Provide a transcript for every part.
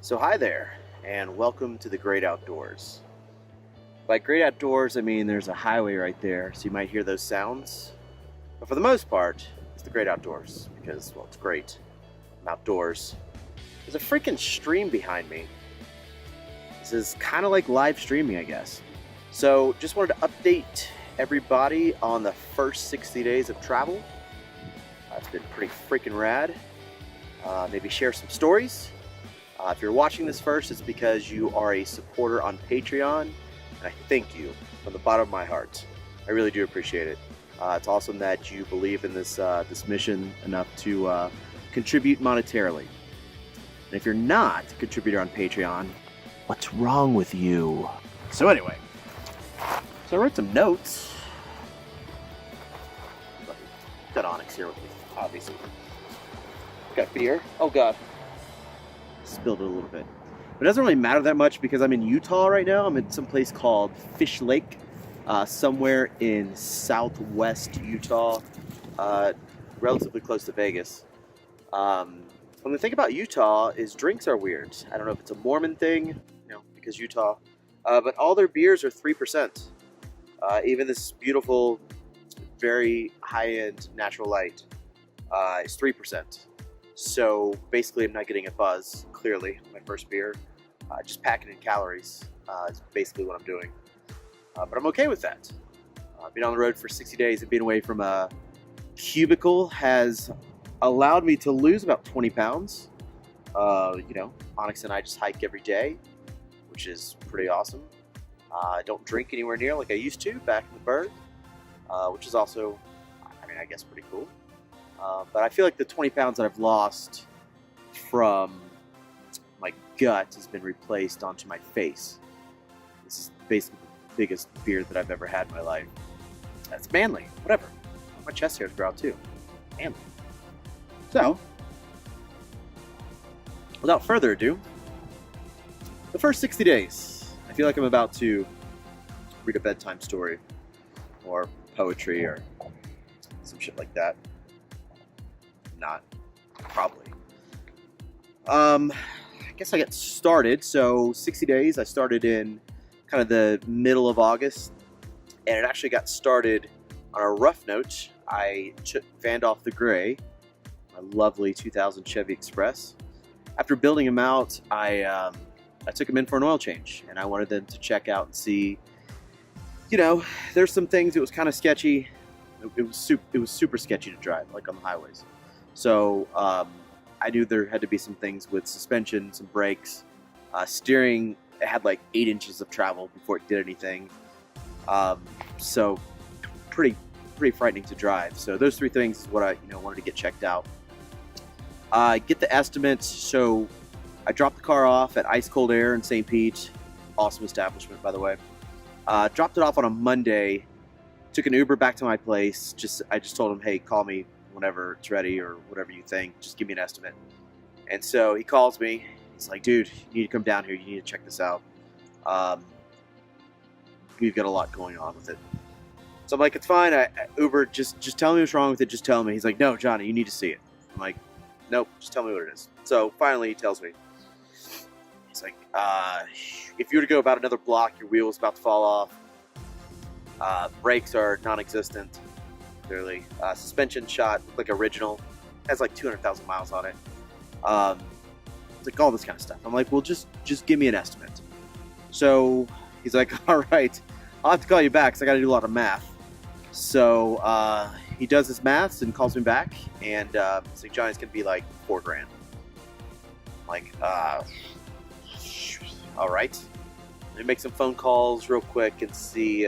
So hi there, and welcome to the great outdoors. By great outdoors, I mean there's a highway right there, so you might hear those sounds. But for the most part, it's the great outdoors because, well, it's great. I'm outdoors. There's a freaking stream behind me. This is kind of like live streaming, I guess. So just wanted to update everybody on the first 60 days of travel. It's been pretty freaking rad. Maybe share some stories. If you're watching this first, it's because you are a supporter on Patreon, and I thank you from the bottom of my heart. I really do appreciate it. It's awesome that you believe in this mission enough to contribute monetarily. And if you're not a contributor on Patreon, what's wrong with you? So anyway, I wrote some notes. Got Onyx here with me, obviously. Got beer. Oh God. Spilled it a little bit. But it doesn't really matter that much because I'm in Utah right now. I'm in some place called Fish Lake, somewhere in southwest Utah, relatively close to Vegas. When the thing about Utah is drinks are weird. I don't know if it's a Mormon thing, because Utah, but all their beers are 3%. Even this beautiful, very high-end natural light is 3%. So basically I'm not getting a buzz, clearly, my first beer. Just packing in calories is basically what I'm doing. But I'm okay with that. Being on the road for 60 days and being away from a cubicle has allowed me to lose about 20 pounds. Onyx and I just hike every day, which is pretty awesome. I don't drink anywhere near like I used to back in the Berg, which is also, I guess pretty cool. But I feel like the 20 pounds that I've lost from my gut has been replaced onto my face. This is basically the biggest beard that I've ever had in my life. That's manly, whatever. My chest hairs grow out too. Manly. So, without further ado, the first 60 days. I feel like I'm about to read a bedtime story or poetry or some shit like that. Not probably. I guess I get started. So 60 days. I started in kind of the middle of August, and it actually got started on a rough note. I vanned off the Gray, my lovely 2000 Chevy Express. After building him out, I took him in for an oil change, and I wanted them to check out and see. There's some things. It was kind of sketchy. It was super sketchy to drive, like on the highways. So I knew there had to be some things with suspension, some brakes, steering. It had like 8 inches of travel before it did anything. So pretty frightening to drive. So those 3 things is what I wanted to get checked out. Get the estimates. So I dropped the car off at Ice Cold Air in St. Pete. Awesome establishment, by the way. Dropped it off on a Monday. Took an Uber back to my place. I just told him, hey, call me whenever it's ready or whatever you think. Just give me an estimate. And so he calls me. He's like, dude, you need to come down here. You need to check this out. We've got a lot going on with it. So I'm like, it's fine. Uber, just tell me what's wrong with it. Just tell me. He's like, no, Johnny, you need to see it. I'm like, nope, just tell me what it is. So finally he tells me. He's like, if you were to go about another block, your wheel is about to fall off. Brakes are non-existent. Clearly, suspension shot like original, has like 200,000 miles on it. It's like all this kind of stuff. I'm like, well, just give me an estimate. So he's like, all right, I'll have to call you back because I got to do a lot of math. So he does his maths and calls me back, and it's like, Johnny's gonna be like $4,000. I'm like, all right. Let me make some phone calls real quick and see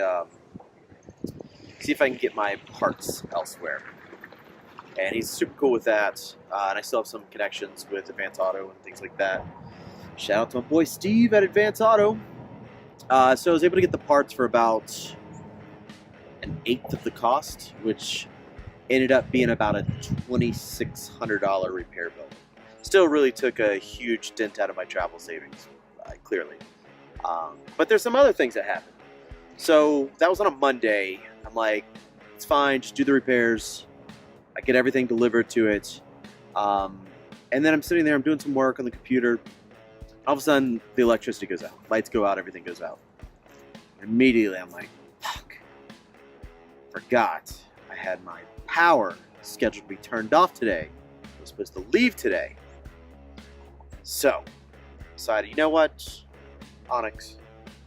if I can get my parts elsewhere. And he's super cool with that. And I still have some connections with Advance Auto and things like that. Shout out to my boy Steve at Advance Auto. So I was able to get the parts for about 1/8 of the cost, which ended up being about a $2,600 repair bill. Still really took a huge dent out of my travel savings, clearly. But there's some other things that happened. So that was on a Monday. I'm like, it's fine, just do the repairs. I get everything delivered to it. And then I'm sitting there, I'm doing some work on the computer. All of a sudden, the electricity goes out. Lights go out, everything goes out. And immediately, I'm like, fuck. Forgot I had my power scheduled to be turned off today. I was supposed to leave today. So, decided, you know what, Onyx,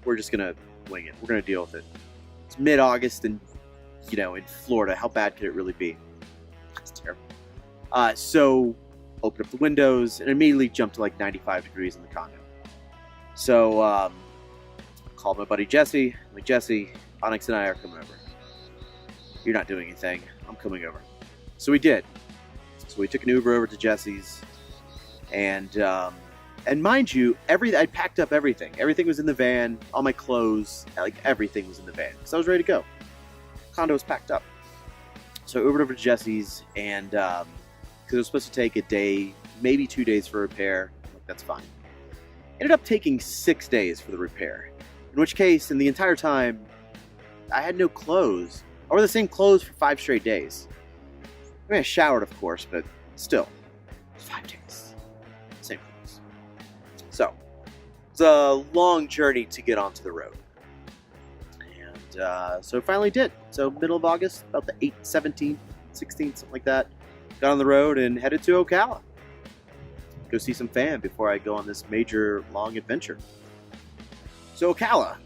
we're just going to wing it. We're going to deal with it. It's mid-August and, in Florida. How bad could it really be? It's terrible. So, opened up the windows and immediately jumped to like 95 degrees in the condo. So, called my buddy Jesse. I'm like, Jesse, Onyx and I are coming over. You're not doing anything. I'm coming over. So we did. So we took an Uber over to Jesse's, and mind you, I packed up everything. Everything was in the van. All my clothes, like everything was in the van. So I was ready to go. Condo was packed up. So I Ubered over to Jesse's, and because it was supposed to take a day, maybe 2 days for repair. I'm like, that's fine. Ended up taking 6 days for the repair. In which case, in the entire time, I had no clothes. I wore the same clothes for 5 straight days. I mean, I showered, of course, but still, 5 days. Same clothes. So, it's a long journey to get onto the road. And so I finally did. So, middle of August, about the 8th, 17th, 16th, something like that, got on the road and headed to Ocala. Go see some fam before I go on this major long adventure. So Ocala,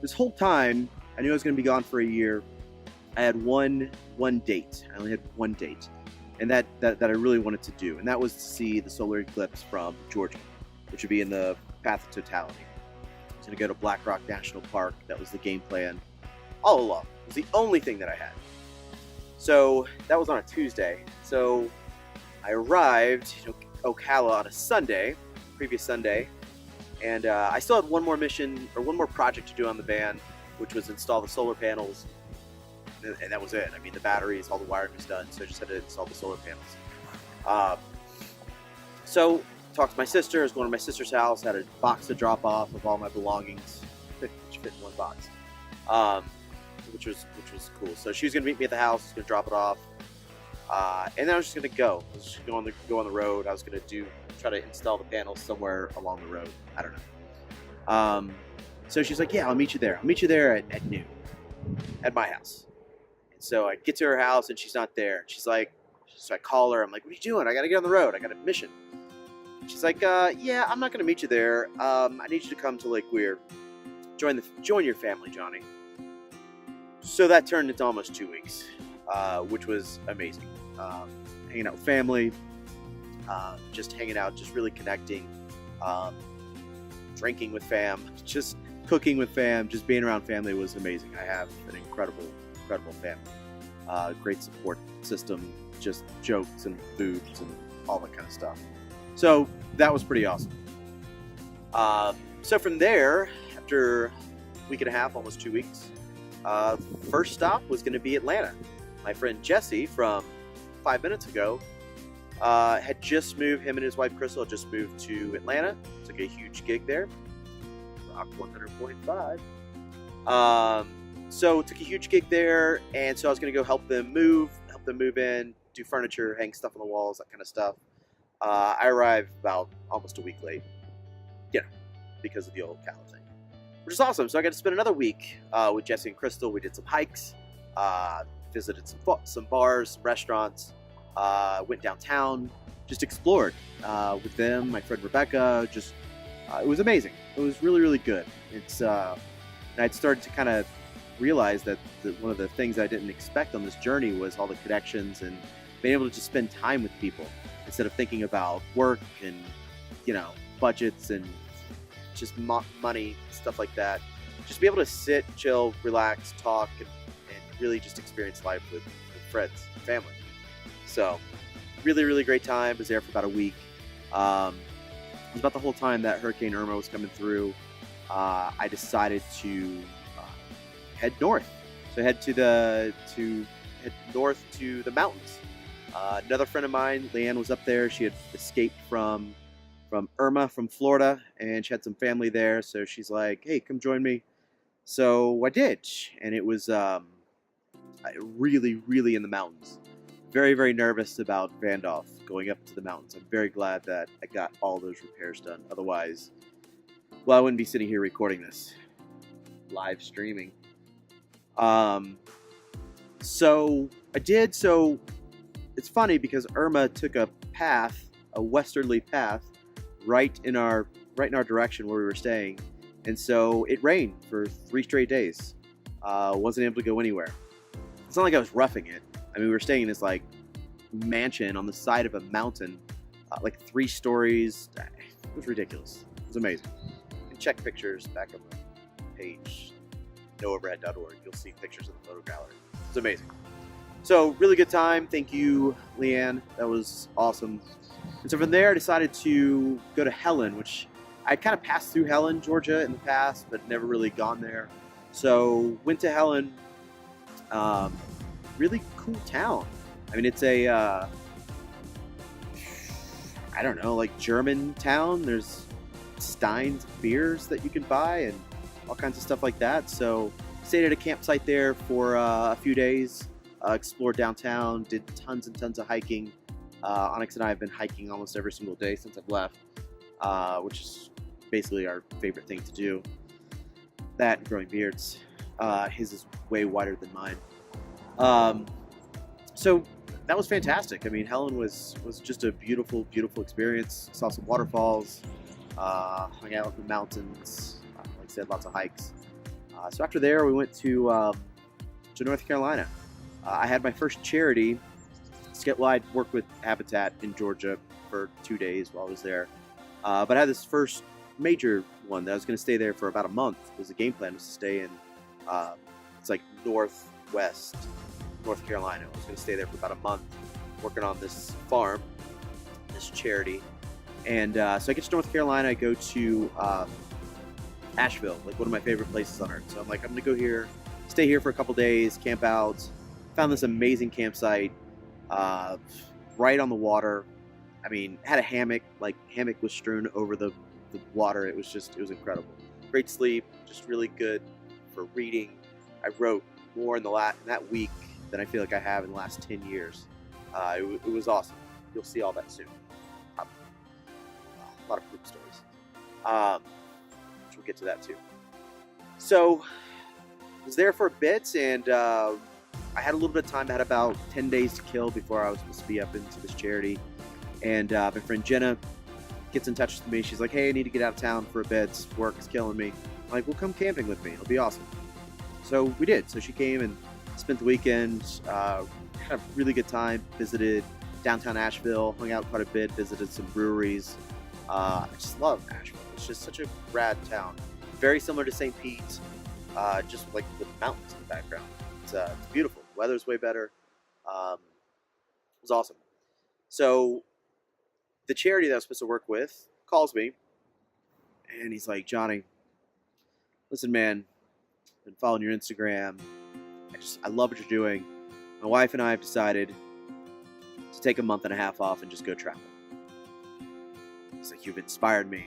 this whole time, I knew I was going to be gone for a year. I had one date. I only had one date, and that I really wanted to do, and that was to see the solar eclipse from Georgia, which would be in the path of totality. I was going to go to Black Rock National Park. That was the game plan all along. It was the only thing that I had. So that was on a Tuesday. So I arrived in Ocala on a Sunday, previous Sunday, and I still had one more mission, or one more project to do on the van, which was install the solar panels, and that was it. I mean, the batteries, all the wiring was done, so I just had to install the solar panels. So, talked to my sister. I was going to my sister's house, had a box to drop off of all my belongings, which fit in one box, which was cool. So she was going to meet me at the house, I was going to drop it off, and then I was just going to go. I was just going to go on the road. I was going to try to install the panels somewhere along the road. I don't know. So she's like, yeah, I'll meet you there. I'll meet you there at noon at my house. And so I get to her house and she's not there. She's like, so I call her. I'm like, what are you doing? I got to get on the road. I got a mission. She's like, yeah, I'm not going to meet you there. I need you to come to Lake Weir. Join your family, Johnny. So that turned into almost 2 weeks, which was amazing. Hanging out with family, just hanging out, just really connecting, drinking with fam, just cooking with fam, just being around family was amazing. I have an incredible family. Great support system, just jokes and foods and all that kind of stuff. So that was pretty awesome. So from there, after a week and a half, almost 2 weeks, first stop was going to be Atlanta. My friend Jesse from 5 minutes ago had just moved, him and his wife Crystal had just moved to Atlanta. Took a huge gig there. Rock 100.5. So took a huge gig there, and so I was going to go help them move in, do furniture, hang stuff on the walls, that kind of stuff. I arrived about almost a week late, because of the old Ocala thing, which is awesome. So I got to spend another week with Jesse and Crystal. We did some hikes, visited some bars, some restaurants, went downtown, just explored with them, my friend Rebecca. Just it was amazing. It was really, really good. And I'd started to kind of realize that one of the things I didn't expect on this journey was all the connections and being able to just spend time with people instead of thinking about work and budgets and just money, stuff like that. Just be able to sit, chill, relax, talk, and really just experience life with friends and family. So really, really great time. Was there for about a week. It was about the whole time that Hurricane Irma was coming through. I decided to head north. So head north to the mountains. Another friend of mine, Leanne, was up there. She had escaped from Irma from Florida, and she had some family there. So she's like, hey, come join me. So I did, and it was really, really in the mountains. very, very nervous about Vandalf going up to the mountains. I'm very glad that I got all those repairs done. Otherwise, well, I wouldn't be sitting here recording this. Live streaming. So I did. So it's funny because Irma took a path, a westerly path, right in our direction where we were staying, and so it rained for 3 straight days. Wasn't able to go anywhere. It's not like I was roughing it. I mean, we were staying in this like mansion on the side of a mountain, like 3 stories. It was ridiculous. It was amazing. You can check pictures back on the page, nooverhead.org. You'll see pictures of the photo gallery. It's amazing. So really good time. Thank you, Leanne. That was awesome. And so from there, I decided to go to Helen, which I'd kind of passed through Helen, Georgia in the past, but never really gone there. So went to Helen. Really cool town. I mean, it's a, I don't know, like German town. There's steins of beers that you can buy and all kinds of stuff like that. So stayed at a campsite there for a few days, explored downtown, did tons and tons of hiking. Onyx and I have been hiking almost every single day since I've left, which is basically our favorite thing to do. That and growing beards. His is way wider than mine. So that was fantastic. I mean, Helen was just a beautiful, beautiful experience. Saw some waterfalls, hung out in the mountains. Like I said, lots of hikes. So after there, we went to North Carolina. I had my first charity. Well, I'd worked with Habitat in Georgia for 2 days while I was there. But I had this first major one that I was going to stay there for about a month. It was the game plan was to stay in, it's like northwest North Carolina. I was going to stay there for about a month working on this farm, this charity. And so I get to North Carolina, I go to Asheville, like one of my favorite places on earth. So I'm like, I'm going to go here, stay here for a couple days, camp out. Found this amazing campsite. Right on the water. I mean, had a hammock, like hammock was strewn over the water. It was incredible. Great sleep, just really good for reading. I wrote more in that week than I feel like I have in the last 10 years. It was awesome. You'll see all that soon. A lot of poop stories. Which we'll get to that too. So, I was there for a bit, and I had a little bit of time. I had about 10 days to kill before I was supposed to be up into this charity. And my friend Jenna gets in touch with me. She's like, hey, I need to get out of town for a bit. Work is killing me. I'm like, well, come camping with me. It'll be awesome. So we did. So she came and spent the weekend. Had a really good time. Visited downtown Asheville. Hung out quite a bit. Visited some breweries. I just love Asheville. It's just such a rad town. Very similar to St. Pete. Just like with mountains in the background. It's beautiful. Weather's way better. It was awesome. So the charity that I was supposed to work with calls me, and he's like, Johnny, listen, man, I've been following your Instagram. I love what you're doing. My wife and I have decided to take a month and a half off and just go travel. He's like, you've inspired me.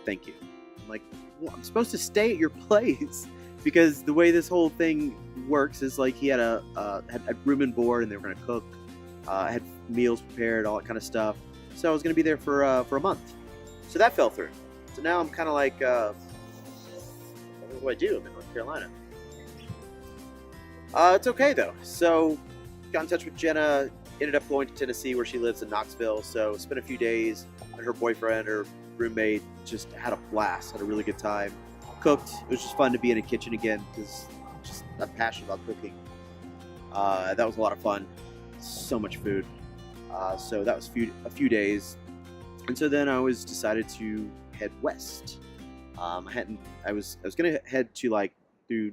Thank you. I'm like, well, I'm supposed to stay at your place. Because the way this whole thing works is like he had had room and board, and they were going to cook. I had meals prepared, all that kind of stuff. So I was going to be there for a month. So that fell through. So now I'm kind of like, what do I do? I'm in North Carolina. It's okay though. So got in touch with Jenna. Ended up going to Tennessee, where she lives in Knoxville. So spent a few days. And her boyfriend, her roommate, just had a blast. Had a really good time. Cooked. It was just fun to be in a kitchen again because I'm passionate about cooking. That was a lot of fun. So much food. So that was a few days, and so then I was decided to head west. I was gonna head to like through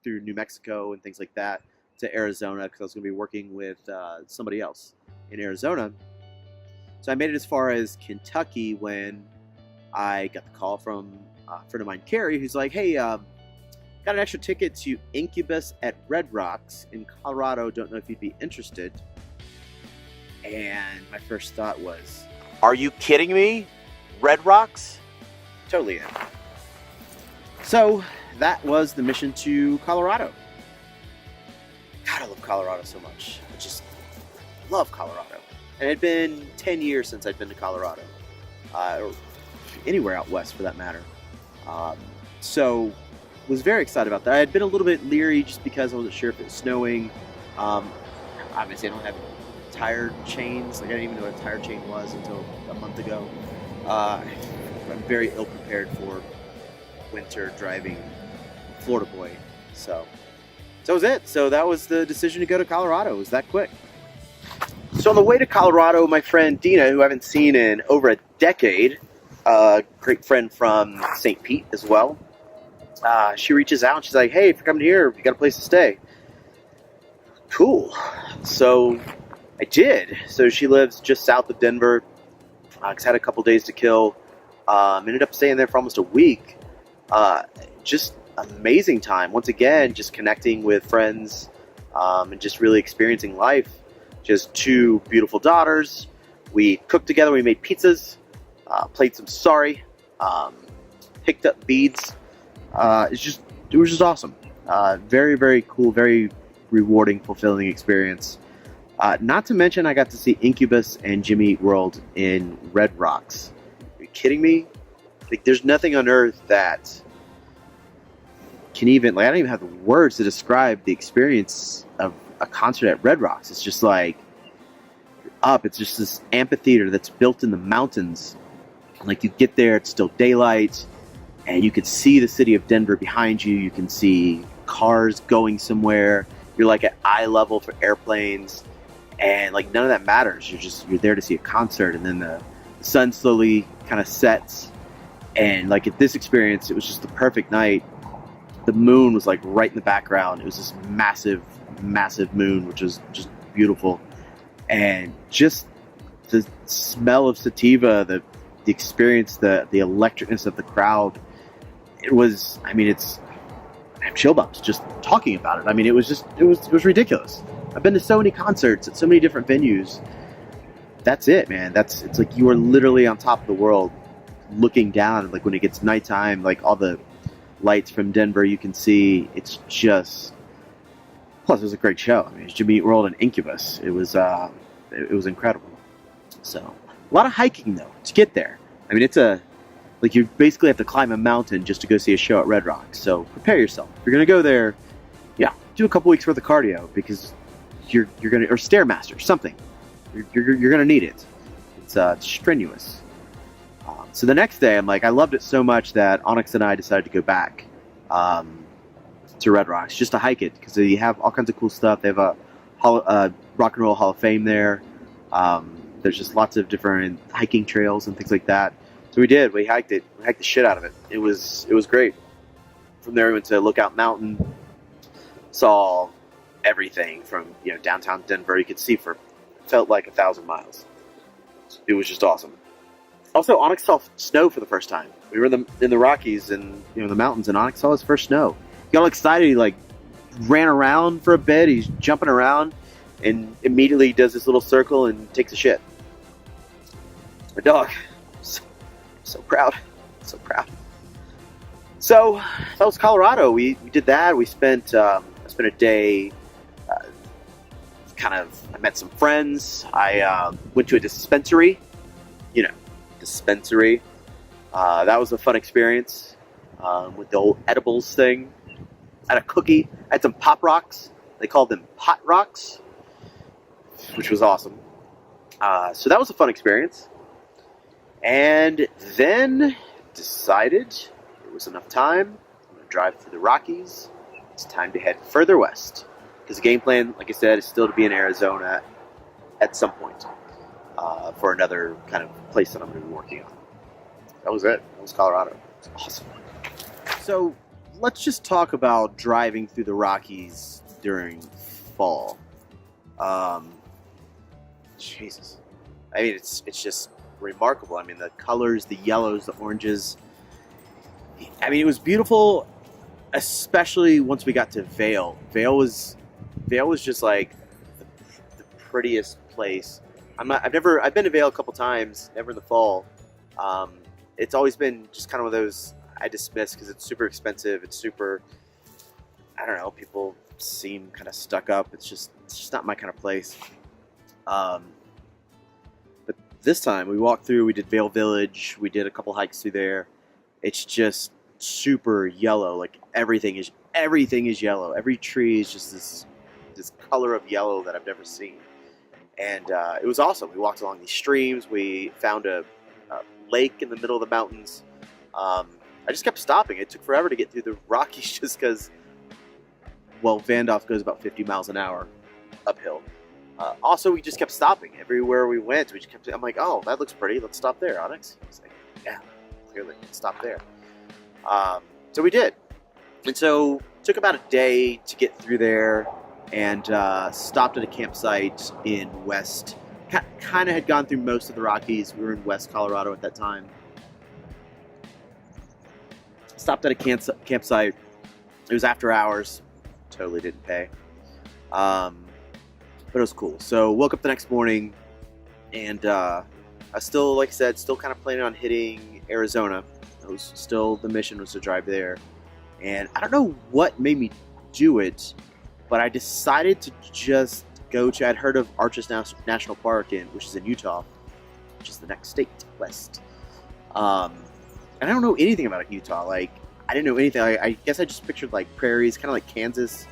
New Mexico and things like that to Arizona because I was gonna be working with somebody else in Arizona. So I made it as far as Kentucky when I got the call from a friend of mine, Carrie, who's like, hey, got an extra ticket to Incubus at Red Rocks in Colorado. Don't know if you'd be interested. And my first thought was, are you kidding me? Red Rocks? Totally in. So that was the mission to Colorado. God, I love Colorado so much. love Colorado. And it had been 10 years since I'd been to Colorado, or anywhere out west for that matter. So was very excited about that. I had been a little bit leery just because I wasn't sure if it was snowing. Obviously, I don't have tire chains. Like, I didn't even know what a tire chain was until a month ago. I'm very ill prepared for winter driving Florida boy. So that was it. So that was the decision to go to Colorado. It was that quick. So on the way to Colorado, my friend Dina, who I haven't seen in over a decade, a great friend from St. Pete as well, she reaches out and she's like, hey, if you're coming here, you got a place to stay. Cool. So I did. So she lives just south of Denver. Had a couple days to kill. Ended up staying there for almost a week. Just amazing time. Once again, just connecting with friends and just really experiencing life. Just two beautiful daughters. We cooked together. We made pizzas. Played some Sorry. Picked up beads. It was just awesome. Very, very cool. Very rewarding, fulfilling experience. Not to mention, I got to see Incubus and Jimmy Eat World in Red Rocks. Are you kidding me? Like, there's nothing on earth that can even, like, I don't even have the words to describe the experience of a concert at Red Rocks. It's just like, you're up. It's just this amphitheater that's built in the mountains. Like, you get there, it's still daylight, and you can see the city of Denver behind you. You can see cars going somewhere. You're like at eye level for airplanes, and like none of that matters. You're there to see a concert, and then the sun slowly kind of sets, and like at this experience, it was just the perfect night. The moon was like right in the background. It was this massive, massive moon, which was just beautiful, and just the smell of sativa, the experience, the electricness of the crowd. It was, I mean, I have chill bumps just talking about it. I mean, it was ridiculous. I've been to so many concerts at so many different venues. That's it, man. It's like you are literally on top of the world, looking down. Like when it gets nighttime, like all the lights from Denver you can see. It's just. Plus, it was a great show. I mean, it's Jimmy Eat World and Incubus. It was incredible. So a lot of hiking though to get there. I mean, like you basically have to climb a mountain just to go see a show at Red Rocks. So prepare yourself. If you're gonna go there, yeah, do a couple weeks worth of cardio because you're gonna, or Stairmaster, something. You're gonna need it. It's strenuous. So the next day, I'm like, I loved it so much that Onyx and I decided to go back to Red Rocks just to hike it because they have all kinds of cool stuff. They have a Rock and Roll Hall of Fame there. There's just lots of different hiking trails and things like that. So we did. We hiked it. We hiked the shit out of it. It was great. From there, we went to Lookout Mountain. Saw everything from downtown Denver. You could see felt like 1,000 miles. It was just awesome. Also, Onyx saw snow for the first time. We were in the Rockies and the mountains, and Onyx saw his first snow. He got all excited. He like ran around for a bit. He's jumping around, and immediately does this little circle and takes a shit. My dog. So proud. So proud. So that was Colorado. We did that. We spent I spent a day I met some friends. I went to a dispensary. Dispensary. That was a fun experience with the old edibles thing. I had a cookie. I had some Pop Rocks. They called them Pot Rocks, which was awesome. So that was a fun experience. And then decided it was enough time. I'm going to drive through the Rockies. It's time to head further west. Because the game plan, like I said, is still to be in Arizona at some point for another kind of place that I'm going to be working on. That was it. That was Colorado. It's awesome. So let's just talk about driving through the Rockies during fall. Jesus. I mean, it's just remarkable. I mean, the colors, the yellows, the oranges. I mean, it was beautiful, especially once we got to Vail. Vail was just like the prettiest place. I've been to Vail a couple times, never in the fall. It's always been just kind of one of those I dismiss because it's super expensive. It's super, I don't know, people seem kind of stuck up. It's just not my kind of place. But this time we walked through. We did Vale Village. We did a couple hikes through there. It's just super yellow. Like everything is yellow. Every tree is just this color of yellow that I've never seen. And it was awesome. We walked along these streams. We found a lake in the middle of the mountains. I just kept stopping. It took forever to get through the Rockies just because, well, Vandolph goes about 50 miles an hour uphill. Also, we just kept stopping. Everywhere we went, we just kept, I'm like, oh, that looks pretty. Let's stop there, Onyx. He's like, yeah, clearly, let's stop there. So we did. And so it took about a day to get through there, and stopped at a campsite in West. Kind of had gone through most of the Rockies. We were in West Colorado at that time. Stopped at a campsite. It was after hours. Totally didn't pay. But it was cool. So woke up the next morning, and I still, like I said, still kind of planning on hitting Arizona. It was still, the mission was to drive there. And I don't know what made me do it, but I decided to just go to, I'd heard of Arches National Park, which is in Utah, which is the next state west. And I don't know anything about Utah. Like, I didn't know anything. I guess I just pictured like prairies, kind of like Kansas,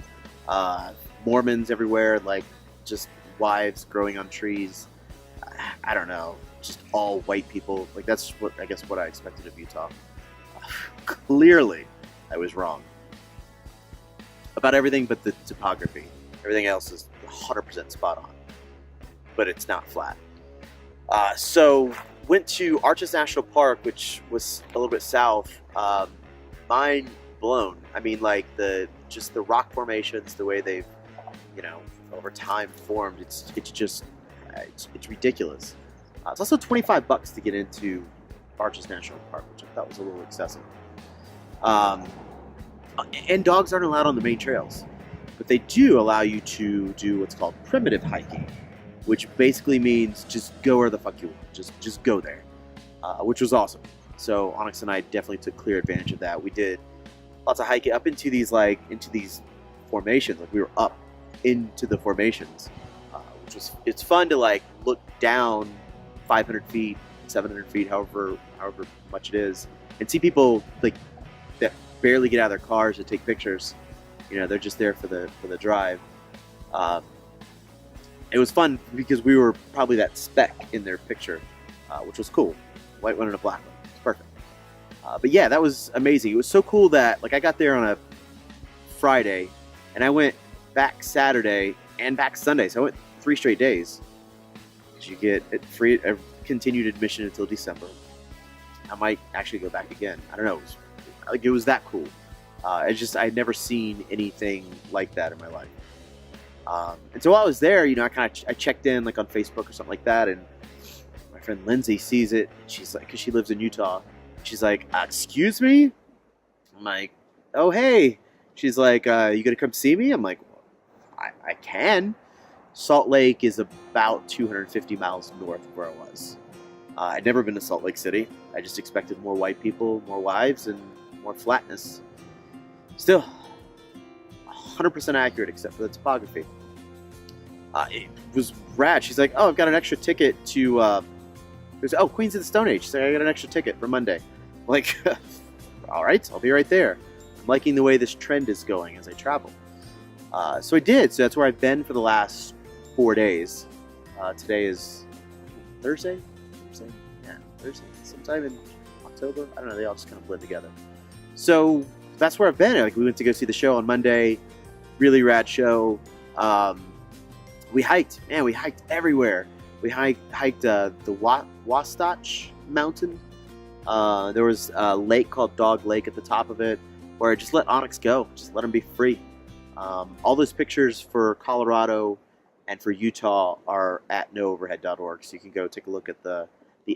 Mormons everywhere, like just wives growing on trees. I don't know, just all white people. Like that's what I guess what I expected of Utah. Clearly, I was wrong about everything but the topography. Everything else is 100% spot on, but it's not flat. So went to Arches National Park, which was a little bit south. Mind blown. I mean, like the rock formations, the way they've, over time formed. It's ridiculous. It's also $25 to get into Arches National Park, which I thought was a little excessive. And dogs aren't allowed on the main trails, but they do allow you to do what's called primitive hiking, which basically means just go where the fuck you want. Just go there, which was awesome. So Onyx and I definitely took clear advantage of that. We did lots of hiking up into these formations. Like we were up into the formations, it's fun to like look down 500 feet, 700 feet, however much it is, and see people like that barely get out of their cars to take pictures. They're just there for the drive. It was fun because we were probably that speck in their picture, which was cool. White one and a black one. It's perfect. But yeah, that was amazing. It was so cool that like I got there on a Friday, and I went back Saturday and back Sunday. So I went 3 straight days. You get it free, a continued admission until December. I might actually go back again. I don't know. It was that cool. I'd never seen anything like that in my life. And so while I was there, I checked in like on Facebook or something like that, and my friend Lindsay sees it. And she's like, because she lives in Utah, she's like, "Excuse me?" I'm like, "Oh hey." She's like, "You gonna come see me?" I'm like, I can. Salt Lake is about 250 miles north of where I was. I'd never been to Salt Lake City. I just expected more white people, more wives, and more flatness. Still, 100% accurate except for the topography. It was rad. She's like, "Oh, I've got an extra ticket to Queens of the Stone Age." She's like, "I got an extra ticket for Monday." I'm like, all right, I'll be right there. I'm liking the way this trend is going as I travel. So I did. So that's where I've been for the last 4 days. Today is Thursday? Yeah, Thursday. Sometime in October. I don't know. They all just kind of blend together. So that's where I've been. Like we went to go see the show on Monday. Really rad show. We hiked. Man, we hiked everywhere. We hiked the Wasatch Mountain. There was a lake called Dog Lake at the top of it, where I just let Onyx go. Just let him be free. All those pictures for Colorado and for Utah are at nooverhead.org, so you can go take a look at the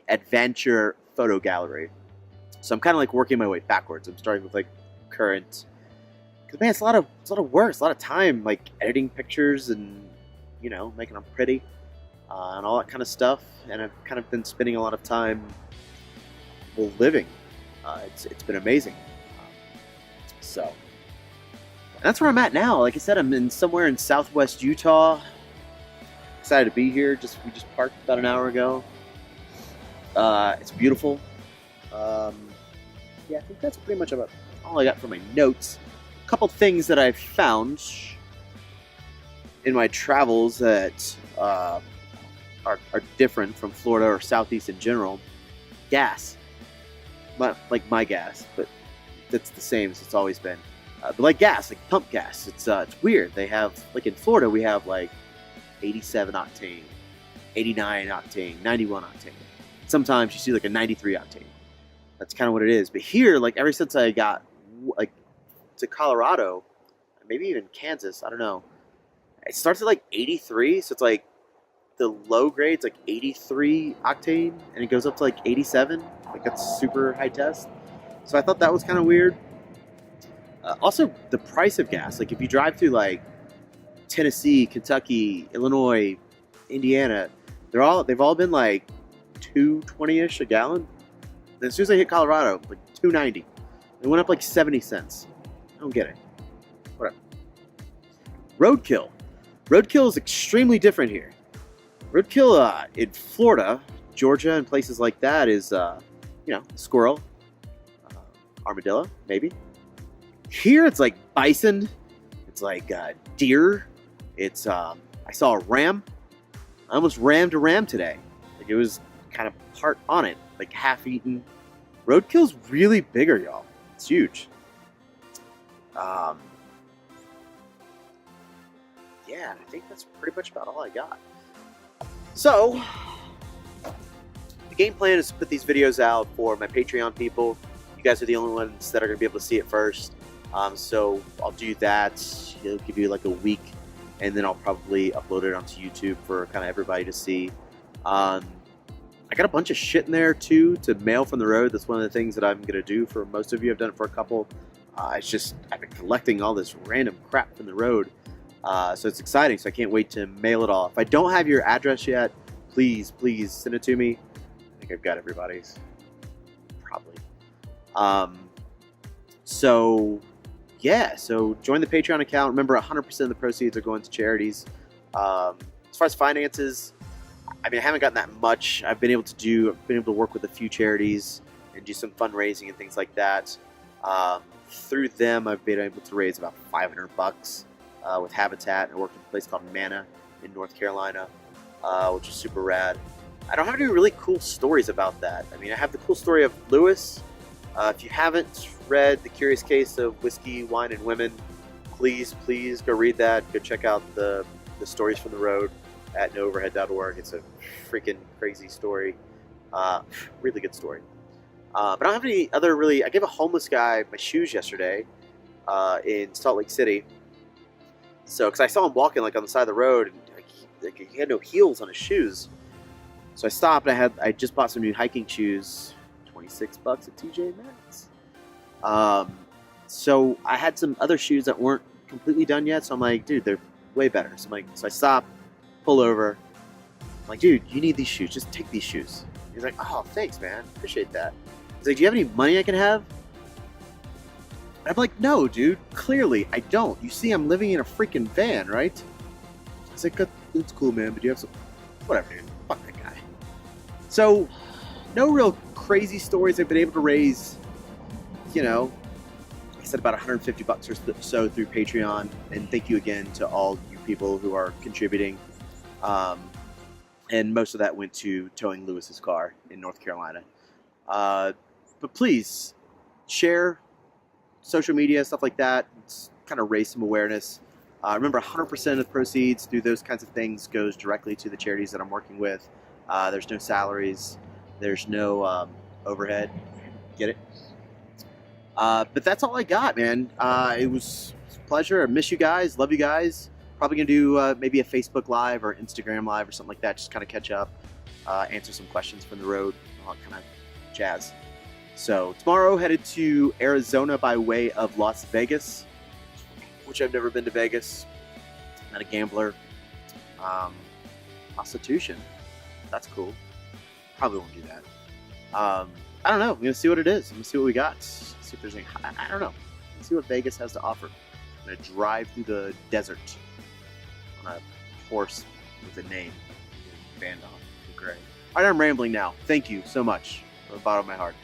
adventure photo gallery. So I'm kind of like working my way backwards. I'm starting with like current, because man, it's a lot of work, it's a lot of time, like editing pictures and making them pretty and all that kind of stuff. And I've kind of been spending a lot of time living. It's been amazing. So that's where I'm at now. Like I said, I'm somewhere in southwest Utah. Excited to be here. We just parked about an hour ago. It's beautiful. Yeah, I think that's pretty much about all I got for my notes. A couple things that I found in my travels that are different from Florida or Southeast in general. Gas. Like my gas, but it's the same as it's always been. But like gas, like pump gas, it's weird. They have, like in Florida, we have like 87 octane, 89 octane, 91 octane. Sometimes you see like a 93 octane. That's kind of what it is. But here, like ever since I got like to Colorado, maybe even Kansas, I don't know, it starts at like 83, so it's like the low grade's like 83 octane, and it goes up to like 87. Like that's super high test. So I thought that was kind of weird. Also, the price of gas. Like if you drive through like Tennessee, Kentucky, Illinois, Indiana, they've all been like $2.20-ish a gallon. And as soon as I hit Colorado, like $2.90. It went up like 70 cents. I don't get it. Whatever. Roadkill. Roadkill is extremely different here. Roadkill in Florida, Georgia, and places like that is, squirrel, armadillo, maybe. Here it's like bison. It's like deer. It's I saw a ram. I almost rammed a ram today. Like it was kind of part on it, like half eaten. Roadkill's really bigger, y'all. It's huge. Yeah, I think that's pretty much about all I got. So, the game plan is to put these videos out for my Patreon people. You guys are the only ones that are going to be able to see it first. So I'll do that. It'll give you like a week, and then I'll probably upload it onto YouTube for kind of everybody to see. I got a bunch of shit in there too to mail from the road. That's one of the things that I'm going to do for most of you. I've done it for a couple. It's just I've been collecting all this random crap from the road. So it's exciting. So I can't wait to mail it all. If I don't have your address yet, please send it to me. I think I've got everybody's. Probably. So join the Patreon account. Remember, 100% of the proceeds are going to charities. As far as finances, I mean, I haven't gotten that much. I've been able to work with a few charities and do some fundraising and things like that. Through them, I've been able to raise about $500 with Habitat. I worked in a place called Mana in North Carolina, which is super rad. I don't have any really cool stories about that. I mean, I have the cool story of Lewis. If you haven't read The Curious Case of Whiskey, Wine, and Women, please go read that. Go check out the stories from the road at nooverhead.org. It's a freaking crazy story. Really good story. But I don't have any other really... I gave a homeless guy my shoes yesterday in Salt Lake City. So, because I saw him walking like on the side of the road, and he had no heels on his shoes. So I stopped. I just bought some new hiking shoes, $26 at TJ Maxx. So I had some other shoes that weren't completely done yet. So I'm like, dude, they're way better. So I stop, pull over. I'm like, dude, you need these shoes. Just take these shoes. He's like, oh, thanks, man. Appreciate that. He's like, do you have any money I can have? And I'm like, no, dude. Clearly, I don't. You see, I'm living in a freaking van, right? He's like, that's cool, man. But do you have some... Whatever, dude. Fuck that guy. So, no real crazy stories. I've been able to raise, I said about $150 or so through Patreon. And thank you again to all you people who are contributing. And most of that went to towing Lewis's car in North Carolina. But please, share social media, stuff like that. It's kind of raise some awareness. Remember, 100% of the proceeds through those kinds of things goes directly to the charities that I'm working with. There's no salaries. There's no overhead. Get it? But that's all I got, man. It was a pleasure. I miss you guys. Love you guys. Probably going to do maybe a Facebook Live or Instagram Live or something like that. Just kind of catch up, answer some questions from the road, all that kind of jazz. So tomorrow, headed to Arizona by way of Las Vegas, which I've never been to Vegas. Not a gambler. Prostitution. That's cool. Probably won't do that. I don't know. I'm going to see what it is. I'm going to see what we got. See if there's any... I don't know. Let's see what Vegas has to offer. I'm going to drive through the desert on a horse with a name. Band off the gray. All right, I'm rambling now. Thank you so much from the bottom of my heart.